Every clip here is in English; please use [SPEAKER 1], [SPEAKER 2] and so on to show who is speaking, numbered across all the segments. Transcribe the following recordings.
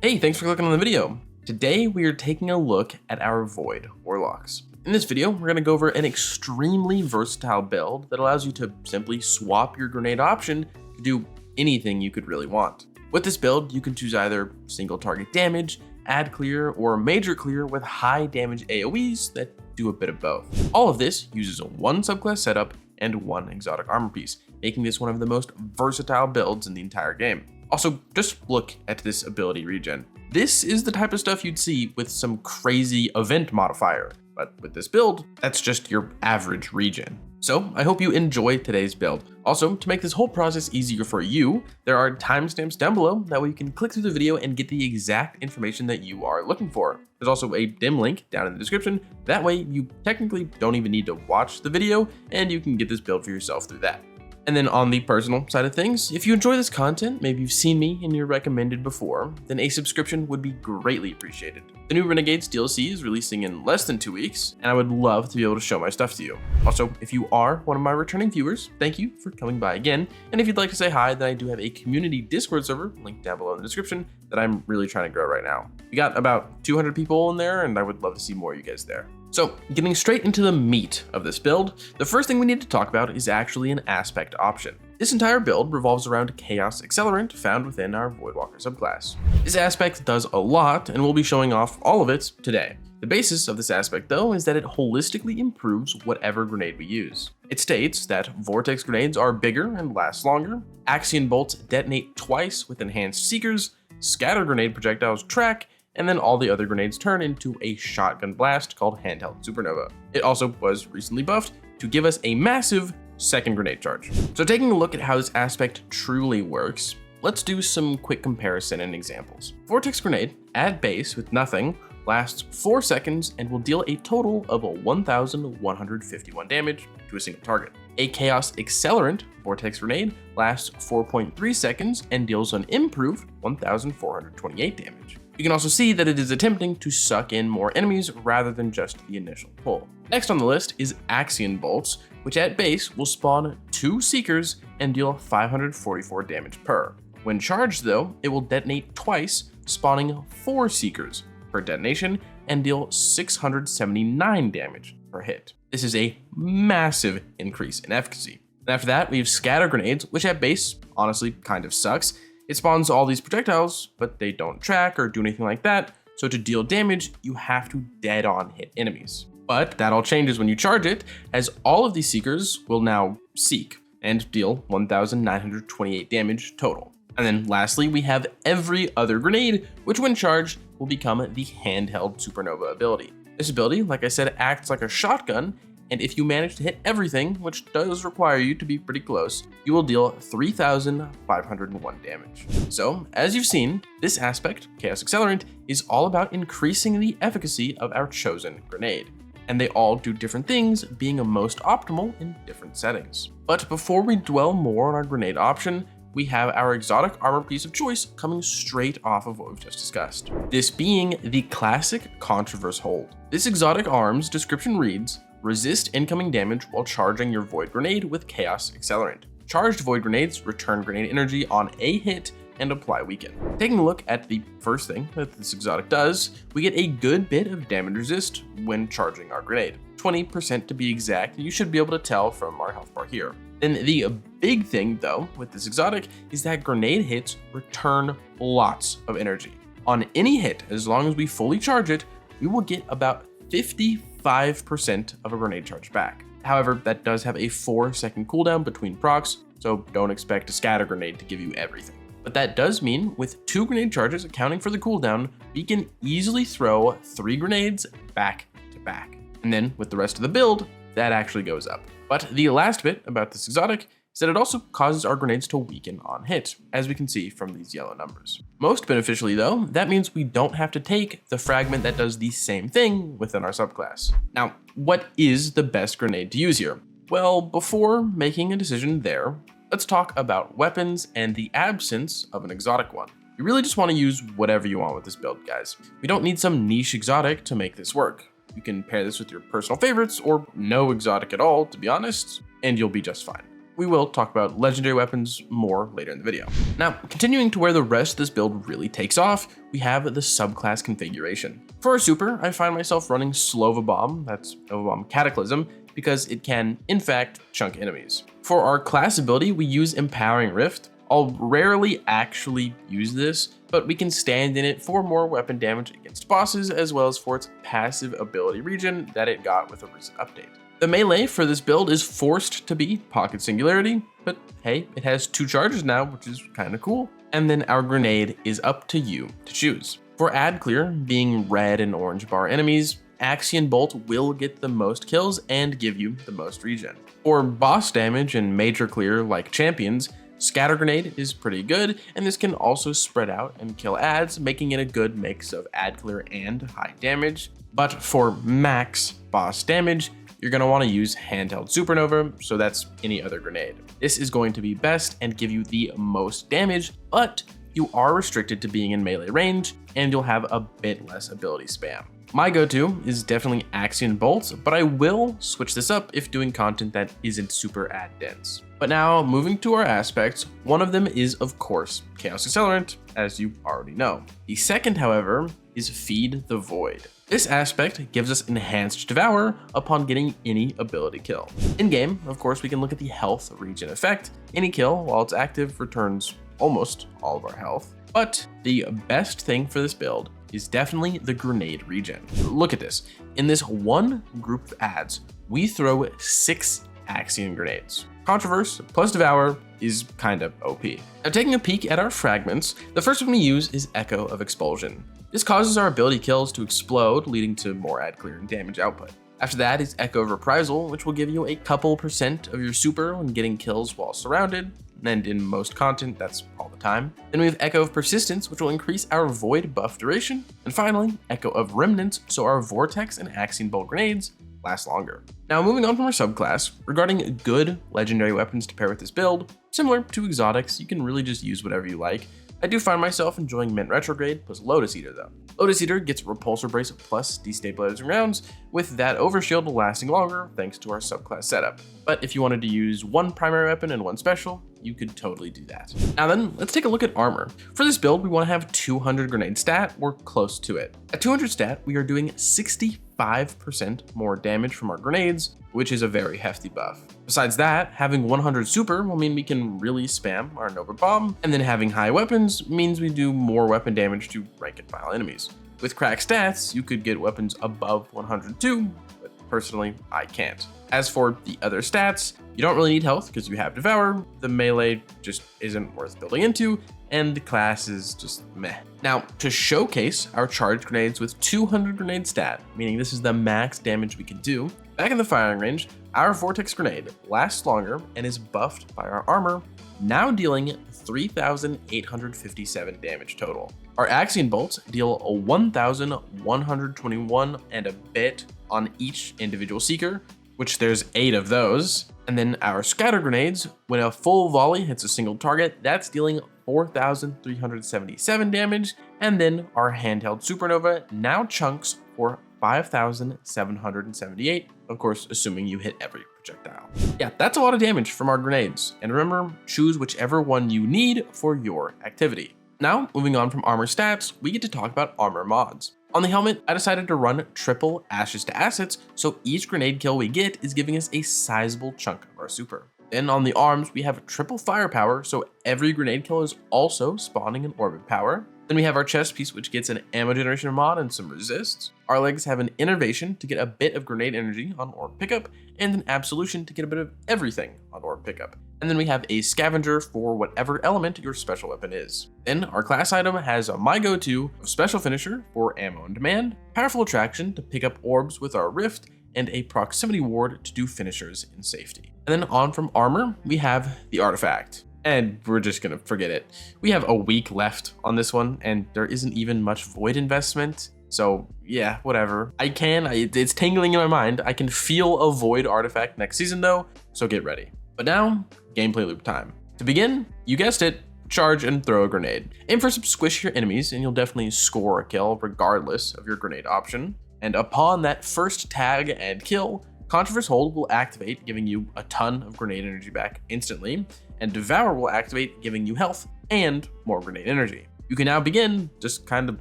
[SPEAKER 1] Hey, thanks for clicking on the video. Today we are taking a look at our Void Warlocks. In this video, we're going to go over an extremely versatile build that allows you to simply swap your grenade option to do anything you could really want. With this build, you can choose either single target damage, ad clear, or major clear with high damage AoEs that do a bit of both. All of this uses one subclass setup and one exotic armor piece, making this one of the most versatile builds in the entire game. Also, just look at this ability regen. This is the type of stuff you'd see with some crazy event modifier, but with this build, that's just your average regen. So I hope you enjoy today's build. Also, to make this whole process easier for you, there are timestamps down below, that way you can click through the video and get the exact information that you are looking for. There's also a dim link down in the description, that way you technically don't even need to watch the video and you can get this build for yourself through that. And then on the personal side of things, if you enjoy this content, maybe you've seen me in your recommended before, then a subscription would be greatly appreciated. The new Renegades DLC is releasing in less than 2 weeks, and I would love to be able to show my stuff to you. Also, if you are one of my returning viewers, thank you for coming by again. And if you'd like to say hi, then I do have a community Discord server linked down below in the description that I'm really trying to grow right now. We got about 200 people in there, and I would love to see more of you guys there. So, getting straight into the meat of this build, the first thing we need to talk about is actually an aspect option. This entire build revolves around Chaos Accelerant found within our Voidwalker subclass. This aspect does a lot, and we'll be showing off all of it today. The basis of this aspect, though, is that it holistically improves whatever grenade we use. It states that Vortex grenades are bigger and last longer, Axion bolts detonate twice with enhanced seekers, scatter grenade projectiles track, and then all the other grenades turn into a shotgun blast called Handheld Supernova. It also was recently buffed to give us a massive second grenade charge. So taking a look at how this aspect truly works, let's do some quick comparison and examples. Vortex grenade at base with nothing lasts 4 seconds and will deal a total of 1,151 damage to a single target. A Chaos Accelerant Vortex grenade lasts 4.3 seconds and deals an improved 1,428 damage. You can also see that it is attempting to suck in more enemies rather than just the initial pull. Next on the list is Axion bolts, which at base will spawn 2 seekers and deal 544 damage per. When charged though, it will detonate twice, spawning 4 seekers per detonation and deal 679 damage per hit. This is a massive increase in efficacy. And after that, we have scatter grenades, which at base honestly kind of sucks. It spawns all these projectiles, but they don't track or do anything like that, so to deal damage, you have to dead on hit enemies. But that all changes when you charge it, as all of these seekers will now seek and deal 1,928 damage total. And then lastly, we have every other grenade, which when charged will become the Handheld Supernova ability. This ability, like I said, acts like a shotgun, and if you manage to hit everything, which does require you to be pretty close, you will deal 3,501 damage. So, as you've seen, this aspect, Chaos Accelerant, is all about increasing the efficacy of our chosen grenade. And they all do different things, being most optimal in different settings. But before we dwell more on our grenade option, we have our exotic armor piece of choice coming straight off of what we've just discussed. This being the classic Controverse hold. This exotic arm's description reads, resist incoming damage while charging your Void Grenade with Chaos Accelerant. Charged Void Grenades return grenade energy on a hit and apply weaken. Taking a look at the first thing that this exotic does, we get a good bit of damage resist when charging our grenade. 20% to be exact, you should be able to tell from our health bar here. Then the big thing though with this exotic is that grenade hits return lots of energy. On any hit, as long as we fully charge it, we will get about 55% of a grenade charge back. However, that does have a 4-second cooldown between procs, so don't expect a scatter grenade to give you everything. But that does mean with 2 grenade charges accounting for the cooldown, we can easily throw 3 grenades back to back. And then with the rest of the build, that actually goes up. But the last bit about this exotic is that it also causes our grenades to weaken on hit, as we can see from these yellow numbers. Most beneficially though, that means we don't have to take the fragment that does the same thing within our subclass. Now, what is the best grenade to use here? Well, before making a decision there, let's talk about weapons and the absence of an exotic one. You really just want to use whatever you want with this build, guys. We don't need some niche exotic to make this work. You can pair this with your personal favorites or no exotic at all, to be honest, and you'll be just fine. we will talk about legendary weapons more later in the video. Now, continuing to where the rest of this build really takes off, we have the subclass configuration. For our super, I find myself running Slova Bomb, that's Nova Bomb Cataclysm, because it can, in fact, chunk enemies. For our class ability, we use Empowering Rift. I'll rarely actually use this, but we can stand in it for more weapon damage against bosses, as well as for its passive ability regen that it got with a recent update. The melee for this build is forced to be Pocket Singularity, but hey, it has 2 charges now, which is kind of cool. And then our grenade is up to you to choose. For ad clear, being red and orange bar enemies, Axion Bolt will get the most kills and give you the most regen. For boss damage and major clear like champions, Scatter Grenade is pretty good, and this can also spread out and kill ads, making it a good mix of ad clear and high damage. But for max boss damage, you're going to want to use Handheld Supernova, so that's any other grenade. This is going to be best and give you the most damage, but you are restricted to being in melee range, and you'll have a bit less ability spam. My go-to is definitely Axion Bolt, but I will switch this up if doing content that isn't super ad dense. But now, moving to our aspects, one of them is, of course, Chaos Accelerant, as you already know. The second, however, is Feed the Void. This aspect gives us enhanced Devour upon getting any ability kill. In-game, of course, we can look at the health regen effect. Any kill, while it's active, returns almost all of our health. But the best thing for this build is definitely the grenade regen. Look at this. In this one group of ads, we throw 6 Axion grenades. Controverse plus Devour is kind of OP. Now, taking a peek at our fragments, the first one we use is Echo of Expulsion. This causes our ability kills to explode, leading to more ad clear and damage output. After that is Echo of Reprisal, which will give you a couple % of your super when getting kills while surrounded, and in most content, that's all the time. Then we have Echo of Persistence, which will increase our Void buff duration. And finally, Echo of Remnants, so our Vortex and Axion Bolt grenades last longer. Now, moving on from our subclass, regarding good legendary weapons to pair with this build, similar to exotics, you can really just use whatever you like. I do find myself enjoying Mint Retrograde plus Lotus Eater though. Lotus Eater gets Repulsor Brace plus Destabilizing Rounds, with that Overshield lasting longer thanks to our subclass setup. But if you wanted to use one primary weapon and one special, you could totally do that. Now then, let's take a look at armor. For this build, we want to have 200 grenade stat or close to it. At 200 stat, we are doing 65% more damage from our grenades, which is a very hefty buff. Besides that, having 100 super will mean we can really spam our Nova Bomb, and then having high weapons means we do more weapon damage to rank and file enemies. With crack stats, you could get weapons above 102, but personally, I can't. As for the other stats, you don't really need health because you have Devour, the melee just isn't worth building into, and the class is just meh. Now, to showcase our charged grenades with 200 grenade stat, meaning this is the max damage we can do, back in the firing range, our Vortex grenade lasts longer and is buffed by our armor, now dealing 3,857 damage total. Our Axion bolts deal a 1,121 and a bit on each individual seeker, which there's 8 of those. And then our scatter grenades, when a full volley hits a single target, that's dealing 4,377 damage. And then our handheld supernova now chunks for 5,778, of course, assuming you hit every projectile. Yeah, that's a lot of damage from our grenades. And remember, choose whichever one you need for your activity. Now, moving on from armor stats, we get to talk about armor mods. On the helmet, I decided to run triple Ashes to Assets, so each grenade kill we get is giving us a sizable chunk of our super. Then on the arms, we have triple firepower, so every grenade kill is also spawning an orbit power. Then we have our chest piece, which gets an ammo generation mod and some resists. Our legs have an innervation to get a bit of grenade energy on orb pickup, and an absolution to get a bit of everything on orb pickup. And then we have a scavenger for whatever element your special weapon is. Then our class item has a my go-to of special finisher for ammo on demand, powerful attraction to pick up orbs with our rift, and a proximity ward to do finishers in safety. And then on from armor, we have the artifact. And we're just gonna forget it. We have a week left on this one, and there isn't even much void investment. So yeah, whatever. It's tingling in my mind. I can feel a void artifact next season though, so get ready. But now, gameplay loop time. To begin, you guessed it, charge and throw a grenade. Aim for some squishier enemies and you'll definitely score a kill regardless of your grenade option. And upon that first tag and kill, Controverse Hold will activate, giving you a ton of grenade energy back instantly, and Devour will activate, giving you health and more grenade energy. You can now begin just kind of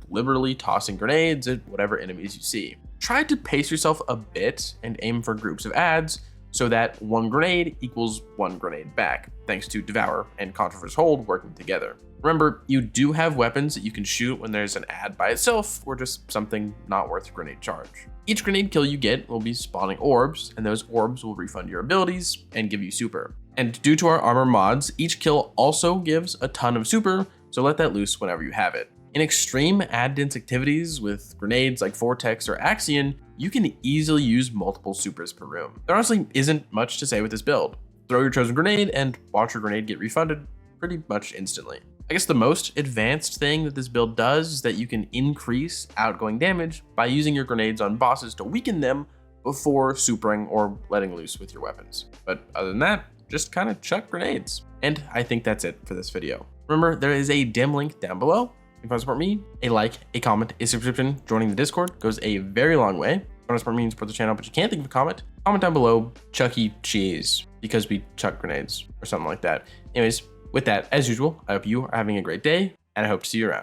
[SPEAKER 1] liberally tossing grenades at whatever enemies you see. Try to pace yourself a bit and aim for groups of adds so that 1 grenade equals 1 grenade back, thanks to Devour and Controverse Hold working together. Remember, you do have weapons that you can shoot when there's an add by itself or just something not worth a grenade charge. Each grenade kill you get will be spawning orbs, and those orbs will refund your abilities and give you super. And due to our armor mods, each kill also gives a ton of super, so let that loose whenever you have it. In extreme add-dense activities with grenades like Vortex or Axion, you can easily use multiple supers per room. There honestly isn't much to say with this build. Throw your chosen grenade and watch your grenade get refunded pretty much instantly. I guess the most advanced thing that this build does is that you can increase outgoing damage by using your grenades on bosses to weaken them before supering or letting loose with your weapons. But other than that, just kind of chuck grenades. And I think that's it for this video. Remember, there is a dim link down below. If you want to support me, a like, a comment, a subscription, joining the Discord goes a very long way. If you want to support me and support the channel, but you can't think of a comment down below, Chucky Cheese, because we chuck grenades or something like that. Anyways, with that, as usual, I hope you are having a great day, and I hope to see you around.